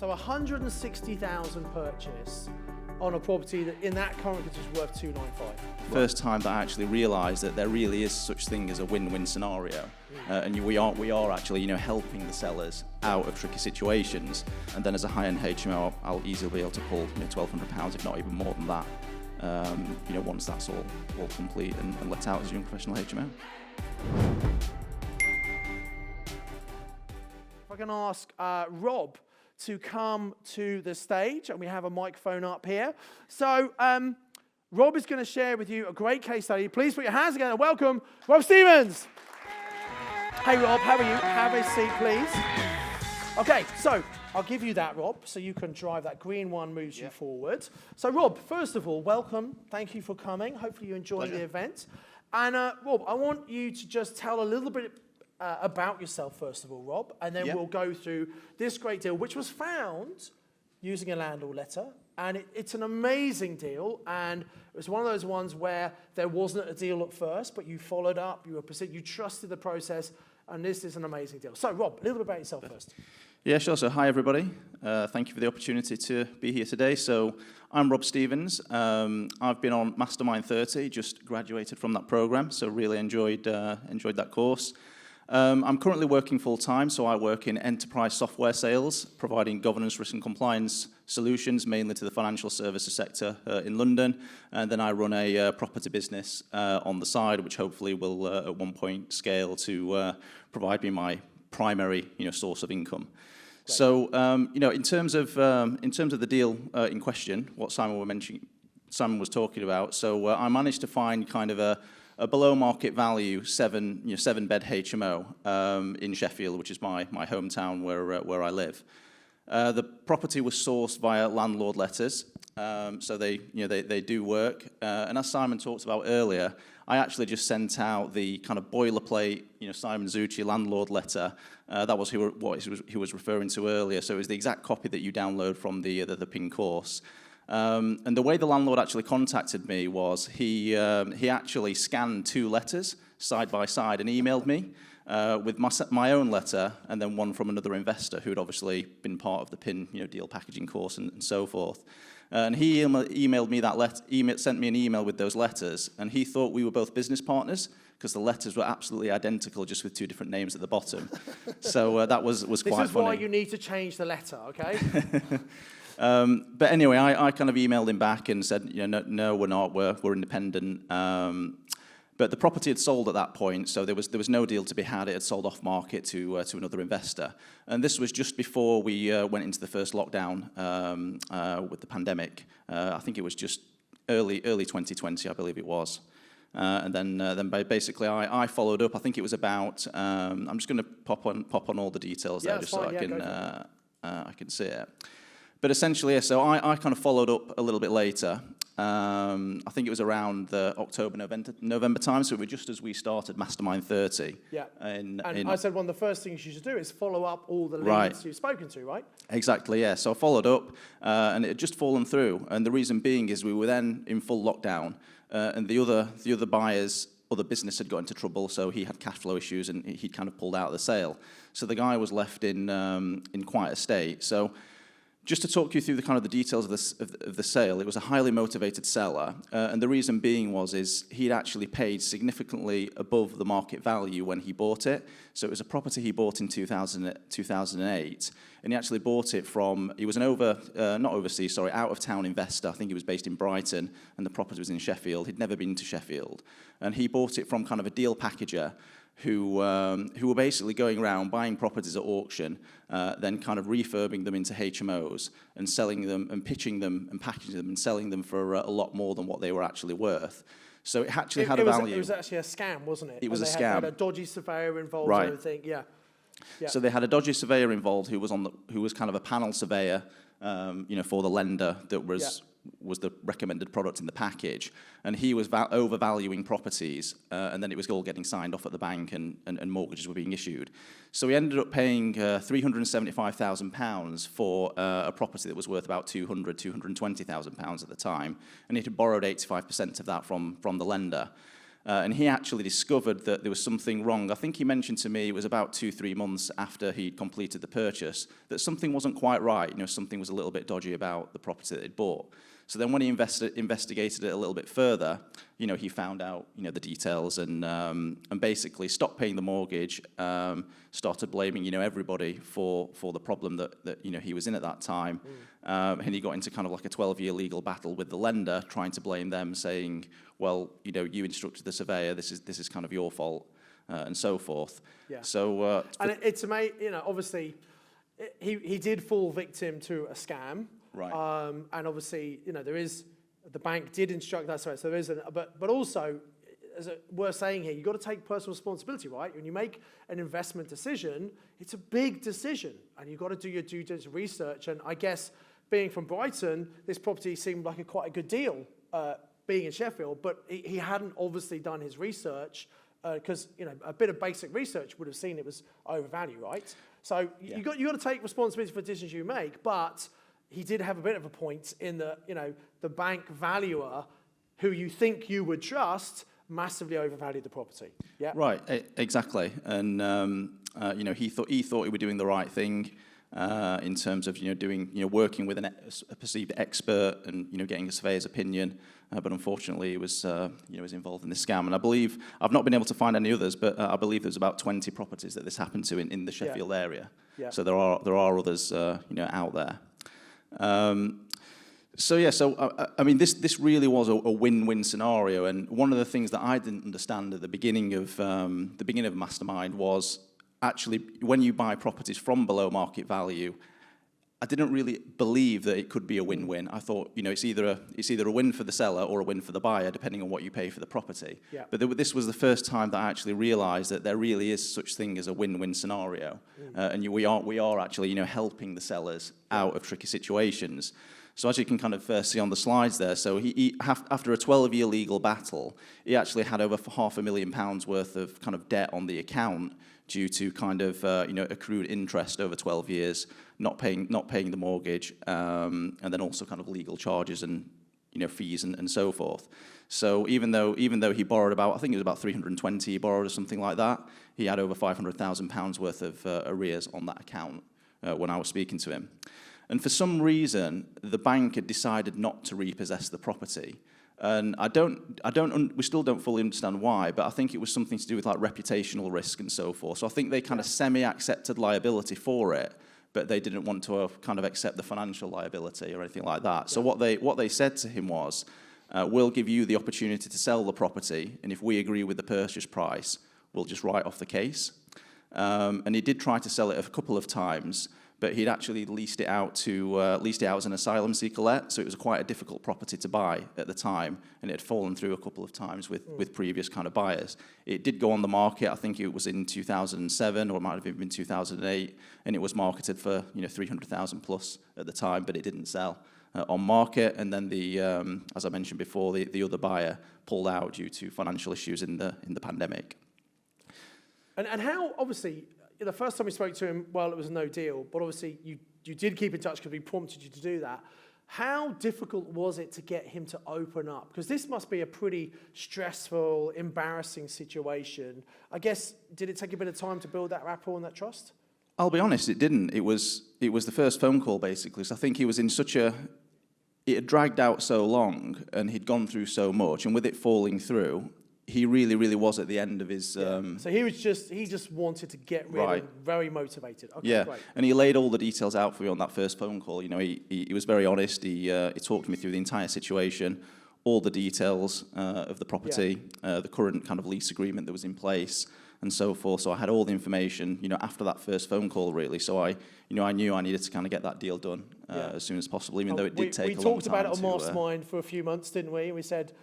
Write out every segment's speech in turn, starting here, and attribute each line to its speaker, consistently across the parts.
Speaker 1: So 160,000 purchase on a property that in that current condition is worth 295.
Speaker 2: First time that I actually realised that there really is such thing as a win-win scenario, and we are actually helping the sellers out of tricky situations. And then as a high-end HMO, I'll easily be able to pull £1,200, if not even more than that. Once that's all complete and let out as a young professional HMO.
Speaker 1: If I can ask Rob to come to the stage, and we have a microphone up here. So Rob is going to share with you a great case study. Please put your hands together and welcome Rob Stevens. Hey Rob, how are you? Have a seat, please. Okay, so I'll give you that, Rob, so you can drive that green one, moves you forward. So Rob, first of all, welcome. Thank you for coming. Hopefully you enjoy the event. And Rob, I want you to just tell a little bit about yourself, first of all, Rob, and then we'll go through this great deal, which was found using a landlord letter. And it's an amazing deal, and it was one of those ones where there wasn't a deal at first, but you followed up, you trusted the process, and this is an amazing deal. So, Rob, a little bit about yourself first.
Speaker 2: Yeah, sure. So, hi, everybody. Thank you for the opportunity to be here today. So, I'm Rob Stevens. I've been on Mastermind 30, just graduated from that program, so really enjoyed that course. I'm currently working full-time, so I work in enterprise software sales, providing governance, risk and compliance solutions, mainly to the financial services sector in London. And then I run a property business on the side, which hopefully will at one point scale to provide me my primary source of income. Great. So, in terms of the deal in question, what Simon was talking about, so I managed to find kind of a below market value seven bed HMO in Sheffield, which is my hometown where I live. The property was sourced via Landlord Letters, so they do work. And as Simon talked about earlier, I actually just sent out the kind of boilerplate, Simon Zutshi landlord letter. That was what he was referring to earlier. So it was the exact copy that you download from the PIN course. And the way the landlord actually contacted me was he actually scanned two letters side by side and emailed me with my own letter and then one from another investor who had obviously been part of the PIN deal packaging course and so forth. And he emailed me sent me an email with those letters, and he thought we were both business partners because the letters were absolutely identical, just with two different names at the bottom. So that was quite funny.
Speaker 1: This is why you need to change the letter, okay?
Speaker 2: But anyway, I kind of emailed him back and said, no, we're not. We're independent. But the property had sold at that point, so there was no deal to be had. It had sold off market to another investor, and this was just before we went into the first lockdown with the pandemic. I think it was just early 2020, I believe it was. And then basically I followed up. I think it was about. I'm just going to pop on all the details there, just so I can see it. But essentially, so I kind of followed up a little bit later. I think it was around the November time, so it was just as we started Mastermind 30. Yeah, and
Speaker 1: I said one of the first things you should do is follow up all the leads you've spoken to, right?
Speaker 2: Exactly, yeah. So I followed up, and it had just fallen through. And the reason being is we were then in full lockdown, and the other buyers, other business had got into trouble, so he had cash flow issues, and he'd kind of pulled out of the sale. So the guy was left in quite a state. So just to talk you through the kind of the details of the sale, it was a highly motivated seller, and the reason being is he'd actually paid significantly above the market value when he bought it. So it was a property he bought in 2008, and he actually bought it from, he was an out-of-town investor. I think he was based in Brighton, and the property was in Sheffield. He'd never been to Sheffield, and he bought it from kind of a deal packager who were basically going around buying properties at auction, then kind of refurbing them into HMOs and selling them and pitching them and packaging them and selling them for a lot more than what they were actually worth. So it actually had a value.
Speaker 1: It was actually a scam, wasn't it?
Speaker 2: It was a scam.
Speaker 1: They had a dodgy surveyor involved and everything, yeah.
Speaker 2: So they had a dodgy surveyor involved who was kind of a panel surveyor, for the lender that was the recommended product in the package, and he was overvaluing properties, and then it was all getting signed off at the bank, and mortgages were being issued. So he ended up paying £375,000 for a property that was worth about £220,000 at the time, and he had borrowed 85% of that from the lender. And he actually discovered that there was something wrong. I think he mentioned to me it was about 2-3 months after he'd completed the purchase that something wasn't quite right. Something was a little bit dodgy about the property that he'd bought. So then when he investigated it a little bit further, he found out, the details and basically stopped paying the mortgage, started blaming, everybody for the problem that he was in at that time. And he got into kind of like a 12-year legal battle with the lender, trying to blame them, saying, well, you instructed the surveyor, this is kind of your fault, and so forth. Yeah. So,
Speaker 1: and it's amazing, obviously, he did fall victim to a scam.
Speaker 2: Right.
Speaker 1: And obviously, there is, the bank did instruct that, so there is, but also, we're saying here, you've got to take personal responsibility, right? When you make an investment decision, it's a big decision, and you've got to do your due diligence research. And I guess, being from Brighton, this property seemed like quite a good deal, being in Sheffield, but he hadn't obviously done his research, because a bit of basic research would have seen it was overvalued, right? So you got to take responsibility for decisions you make, but he did have a bit of a point in that, the bank valuer, who you think you would trust, massively overvalued the property. Yeah.
Speaker 2: Right. Exactly. And he thought he were doing the right thing in terms of working with a perceived expert and getting a surveyor's opinion. But unfortunately, he was involved in this scam. And I believe I've not been able to find any others, but I believe there's about 20 properties that this happened to in the Sheffield area. Yeah. So there are others out there. This really was a win-win scenario, and one of the things that I didn't understand at the beginning of Mastermind was actually when you buy properties from below market value, I didn't really believe that it could be a win-win. I thought, it's either a win for the seller or a win for the buyer, depending on what you pay for the property. Yeah. But this was the first time that I actually realised that there really is such thing as a win-win scenario, and we are actually helping the sellers out of tricky situations. So as you can kind of see on the slides there, so he after a 12-year legal battle, he actually had over £500,000 worth of kind of debt on the account due to kind of accrued interest over 12 years, not paying the mortgage, and then also kind of legal charges and fees and so forth. So even though he borrowed I think it was about 320 he borrowed or something like that, he had over £500,000 worth of arrears on that account when I was speaking to him. And for some reason, the bank had decided not to repossess the property. And we still don't fully understand why, but I think it was something to do with like reputational risk and so forth. So I think they kind of semi-accepted liability for it, but they didn't want to kind of accept the financial liability or anything like that. So what they said to him was, we'll give you the opportunity to sell the property, and if we agree with the purchase price, we'll just write off the case. And he did try to sell it a couple of times, but he'd actually leased it out as an asylum seeker let, so it was quite a difficult property to buy at the time, and it had fallen through a couple of times with previous kind of buyers. It did go on the market, I think it was in 2007, or it might have even been 2008, and it was marketed for 300,000 plus at the time, but it didn't sell on market, and then as I mentioned before, the other buyer pulled out due to financial issues in the pandemic.
Speaker 1: And how, obviously, the first time we spoke to him, well, it was no deal, but obviously you did keep in touch because we prompted you to do that. How difficult was it to get him to open up? Because this must be a pretty stressful, embarrassing situation. I guess, did it take a bit of time to build that rapport and that trust?
Speaker 2: I'll be honest, it didn't. It was the first phone call, basically. So I think he was in it had dragged out so long, and he'd gone through so much, and with it falling through, he really, really was at the end of his... So
Speaker 1: he just wanted to get rid of, very motivated. Okay, great.
Speaker 2: And he laid all the details out for me on that first phone call. He was very honest. He talked me through the entire situation, all the details of the property, the current kind of lease agreement that was in place, and so forth. So I had all the information, after that first phone call, really. So I knew I needed to kind of get that deal done as soon as possible, even though it did take a long time.
Speaker 1: We talked about it on Mastermind for a few months, didn't we? We said,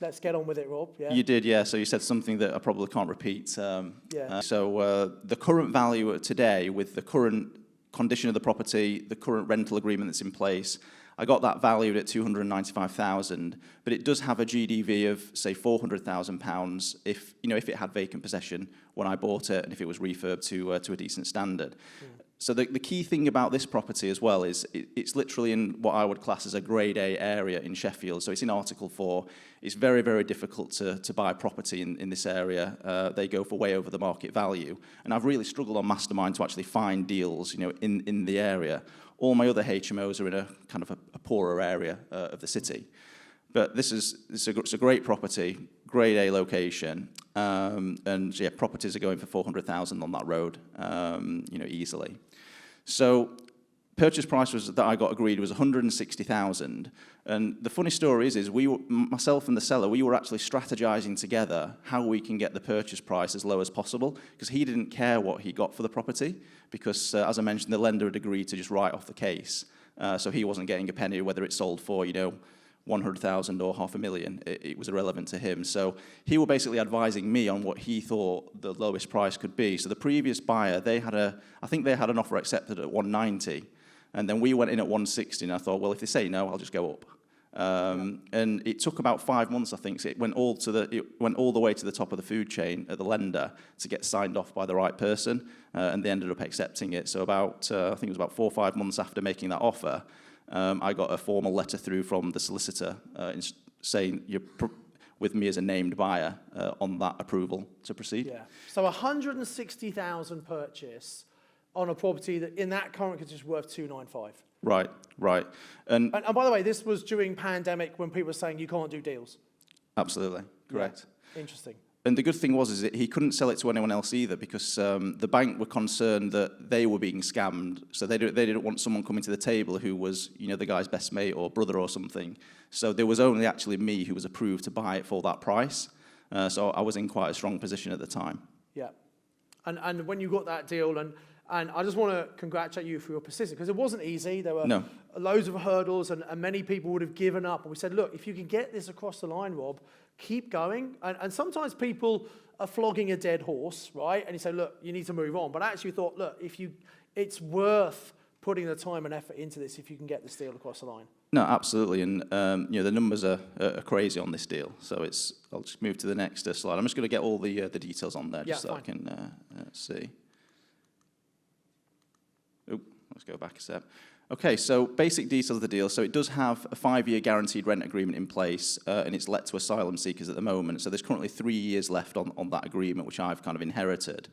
Speaker 1: let's get on with it, Rob. Yeah.
Speaker 2: You did, yeah. So you said something that I probably can't repeat. So the current value today, with the current condition of the property, the current rental agreement that's in place, I got that valued at £295,000, but it does have a GDV of, say, £400,000 if it had vacant possession when I bought it and if it was refurbed to a decent standard. So the key thing about this property as well is it's literally in what I would class as a grade A area in Sheffield. So it's in Article 4. It's very, very difficult to buy property in this area. They go for way over the market value. And I've really struggled on Mastermind to actually find deals, in the area. All my other HMOs are in a kind of a poorer area of the city. But it's a great property, grade A location. And yeah, properties are going for 400,000 on that road, easily. So purchase price that I got agreed was 160,000. And the funny story is myself and the seller, we were actually strategizing together how we can get the purchase price as low as possible, because he didn't care what he got for the property, because as I mentioned, the lender had agreed to just write off the case. So he wasn't getting a penny whether it sold for, 100,000 or 500,000, it was irrelevant to him. So he was basically advising me on what he thought the lowest price could be. So the previous buyer, I think they had an offer accepted at 190, and then we went in at 160, and I thought, well, if they say no, I'll just go up. And it took about 5 months, I think. So it went all the way to the top of the food chain at the lender to get signed off by the right person, and they ended up accepting it. So I think it was about 4 or 5 months after making that offer, I got a formal letter through from the solicitor saying you're with me as a named buyer on that approval to proceed.
Speaker 1: Yeah. So 160,000 purchase on a property that in that current condition is worth 295.
Speaker 2: Right. And
Speaker 1: by the way, this was during pandemic when people were saying you can't do deals.
Speaker 2: Absolutely, correct.
Speaker 1: Yeah. Interesting.
Speaker 2: And the good thing was that he couldn't sell it to anyone else either, because the bank were concerned that they were being scammed. So they didn't want someone coming to the table who was, the guy's best mate or brother or something. So there was only actually me who was approved to buy it for that price. So I was in quite a strong position at the time.
Speaker 1: Yeah. And when you got that deal, and I just want to congratulate you for your persistence, because it wasn't easy. There were loads of hurdles, and many people would have given up. And we said, look, if you can get this across the line, Rob, keep going. And sometimes people are flogging a dead horse, right? And you say, look, you need to move on. But I actually thought, look, it's worth putting the time and effort into this if you can get this deal across the line.
Speaker 2: No, absolutely. And the numbers are crazy on this deal. So I'll just move to the next slide. I'm just going to get all the details on there just so I can see. Let's go back a step. Okay, so basic details of the deal. So it does have a 5-year guaranteed rent agreement in place, and it's let to asylum seekers at the moment. So there's currently 3 years left on that agreement, which I've kind of inherited.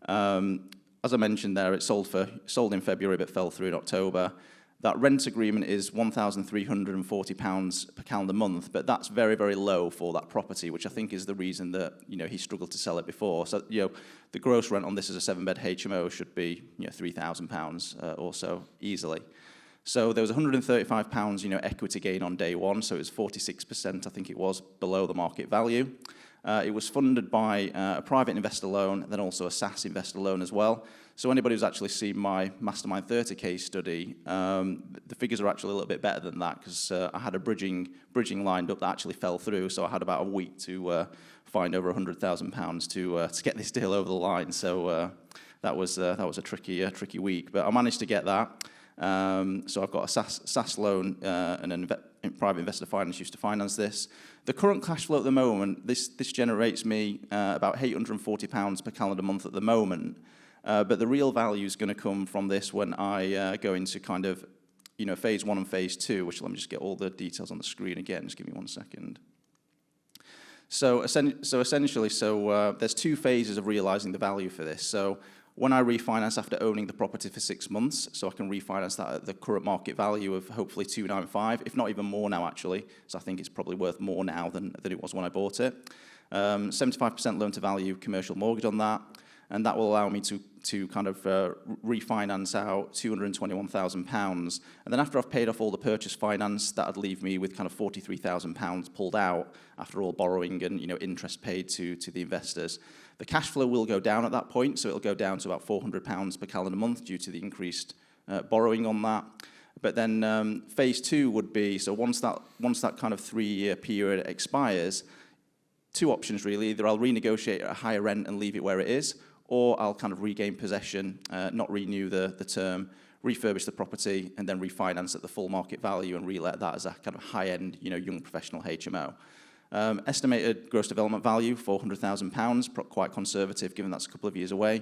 Speaker 2: As I mentioned there, it sold in February but fell through in October. That rent agreement is £1,340 per calendar month, but that's very, very low for that property, which I think is the reason that he struggled to sell it before. So the gross rent on this as a 7-bed HMO should be £3,000 or so easily. So there was £135 equity gain on day one, so it was 46%, I think it was, below the market value. It was funded by a private investor loan, then also a SAS investor loan as well. So anybody who's actually seen my Mastermind 30 case study, the figures are actually a little bit better than that, because I had a bridging lined up that actually fell through. So I had about a week to find over £100,000 to get this deal over the line. So that was a tricky week, but I managed to get that. So I've got a SAS loan and a private investor finance used to finance this. The current cash flow at the moment, this generates me about £840 per calendar month at the moment. But the real value is going to come from this when I go into kind of, phase 1 and phase 2, which let me just get all the details on the screen again. Just give me 1 second. So essentially, there's 2 phases of realizing the value for this. So when I refinance after owning the property for 6 months, so I can refinance that at the current market value of hopefully 295, if not even more now actually. So I think it's probably worth more now than it was when I bought it. 75% loan to value commercial mortgage on that. And that will allow me to kind of refinance out £221,000. And then after I've paid off all the purchase finance, that would leave me with kind of £43,000 pulled out after all borrowing and interest paid to the investors. The cash flow will go down at that point, so it'll go down to about £400 per calendar month due to the increased borrowing on that. But then phase 2 would be, so once that kind of 3-year period expires, 2 options really. Either I'll renegotiate at a higher rent and leave it where it is, or I'll kind of regain possession, not renew the term, refurbish the property, and then refinance at the full market value and relet that as a kind of high-end, young professional HMO. Estimated gross development value, £400,000, quite conservative given that's a couple of years away.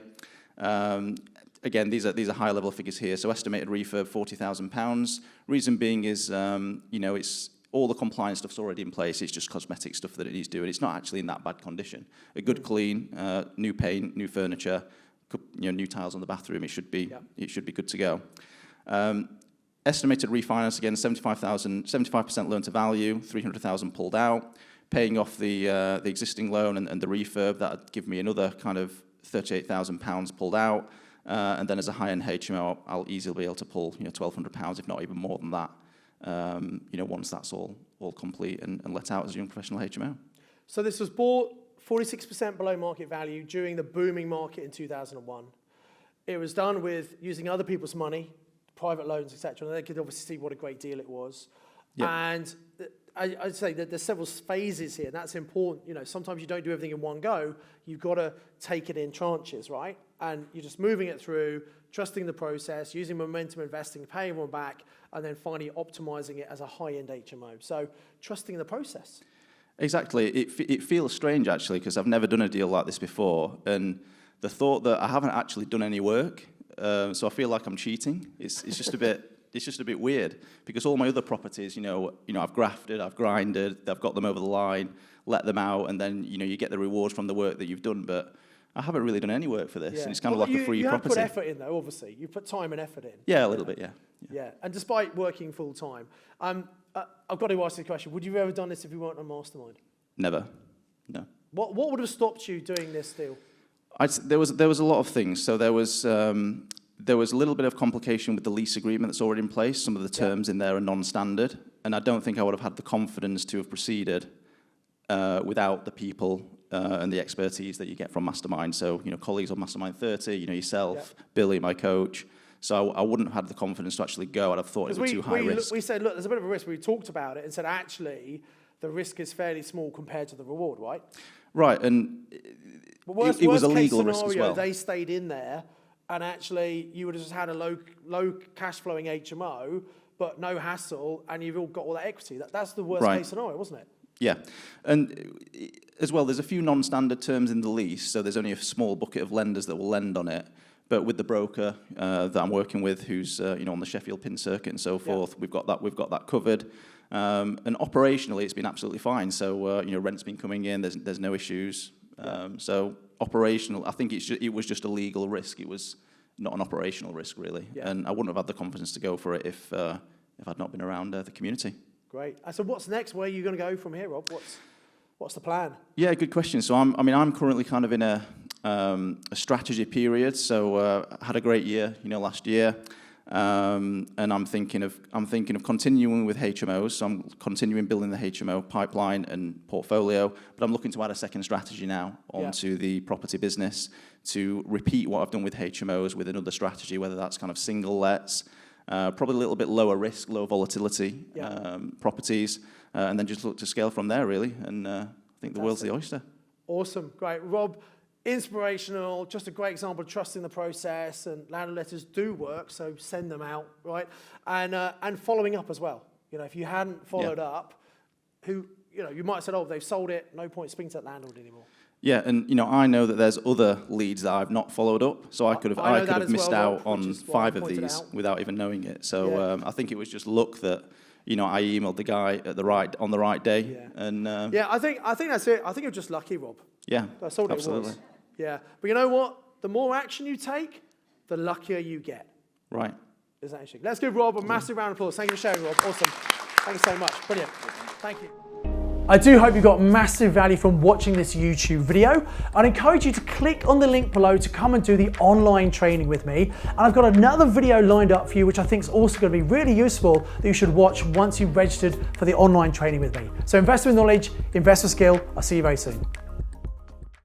Speaker 2: again, these are high level figures here. So estimated refurb £40,000. Reason being is, it's all the compliance stuff's already in place. It's just cosmetic stuff that it needs doing. It's not actually in that bad condition. A good clean, new paint, new furniture, new tiles on the bathroom. It should be good to go. Estimated refinance again, 75% loan to value, 300,000 pulled out. Paying off the existing loan and the refurb, that'd give me another kind of £38,000 pulled out. And then as a high-end HMO, I'll easily be able to pull £1,200, if not even more than that. Once that's all complete and let out as a young professional HMO.
Speaker 1: So this was bought 46% below market value during the booming market in 2001. It was done with using other people's money, private loans, etc. And they could obviously see what a great deal it was. Yep. And I'd say that there's several phases here, and that's important. Sometimes you don't do everything in one go. You've got to take it in tranches, right? And you're just moving it through, trusting the process, using momentum investing, paying one back, and then finally optimizing it as a high-end HMO. So trusting the process.
Speaker 2: Exactly. It feels strange, actually, because I've never done a deal like this before. And the thought that I haven't actually done any work, so I feel like I'm cheating. It's just a bit... It's just a bit weird because all my other properties, I've grafted, I've grinded, I've got them over the line, let them out, and then, you get the rewards from the work that you've done. But I haven't really done any work for this, and it's kind of like a free property.
Speaker 1: You have put effort in, though, obviously. You put time and effort in.
Speaker 2: Yeah, a little bit, yeah.
Speaker 1: Yeah, and despite working full time, I've got to ask you a question. Would you have ever done this if you weren't on Mastermind?
Speaker 2: Never, no.
Speaker 1: What would have stopped you doing this deal?
Speaker 2: There was a lot of things. So there was a little bit of complication with the lease agreement that's already in place. Some of the terms in there are non-standard, and I don't think I would have had the confidence to have proceeded without the people and the expertise that you get from Mastermind. So, colleagues on Mastermind 30, yourself, Billy, my coach. So I wouldn't have had the confidence to actually go. I'd have thought it was too high risk.
Speaker 1: We said, look, there's a bit of a risk. We talked about it and said, actually, the risk is fairly small compared to the reward, right?
Speaker 2: Right, and it was a legal risk as well.
Speaker 1: They stayed in there. And actually, you would have just had a low cash flowing HMO, but no hassle, and you've all got all that equity. That's the worst case scenario, wasn't it?
Speaker 2: Yeah, and as well, there's a few non-standard terms in the lease, so there's only a small bucket of lenders that will lend on it. But with the broker that I'm working with, who's on the Sheffield pin circuit and so forth, we've got that covered. And operationally, it's been absolutely fine. So rent's been coming in. There's no issues. So operational, I think it was just a legal risk. It was not an operational risk, really. Yeah. And I wouldn't have had the confidence to go for it if I'd not been around the community.
Speaker 1: Great. So what's next? Where are you going to go from here, Rob? What's the plan?
Speaker 2: Yeah, good question. So I'm currently kind of in a strategy period. So I had a great year, last year. And I'm thinking of continuing with HMOs. So I'm continuing building the HMO pipeline and portfolio, but I'm looking to add a second strategy now onto the property business to repeat what I've done with HMOs with another strategy, whether that's kind of single lets, probably a little bit lower risk, low volatility properties, and then just look to scale from there, really. And I think the world's the oyster. Awesome, great, Rob. Inspirational, just a great example of trusting the process, and Landlord Letters do work, so send them out, right? And following up as well. If you hadn't followed up, you might have said, oh, they've sold it, no point speaking to that landlord anymore. Yeah, and I know that there's other leads that I've not followed up, so I could have missed out on 5 of these without even knowing it. So I think it was just luck that I emailed the guy on the right day. Yeah. And I think that's it. I think you're just lucky, Rob. Yeah, that's all absolutely. It was. Yeah, but you know what? The more action you take, the luckier you get. Right. Is that interesting? Let's give Rob a massive round of applause. Thank you for sharing, Rob. Awesome. Thank you so much. Brilliant. Thank you. I do hope you got massive value from watching this YouTube video. I'd encourage you to click on the link below to come and do the online training with me. And I've got another video lined up for you, which I think is also going to be really useful that you should watch once you've registered for the online training with me. So invest with knowledge, invest with skill. I'll see you very soon.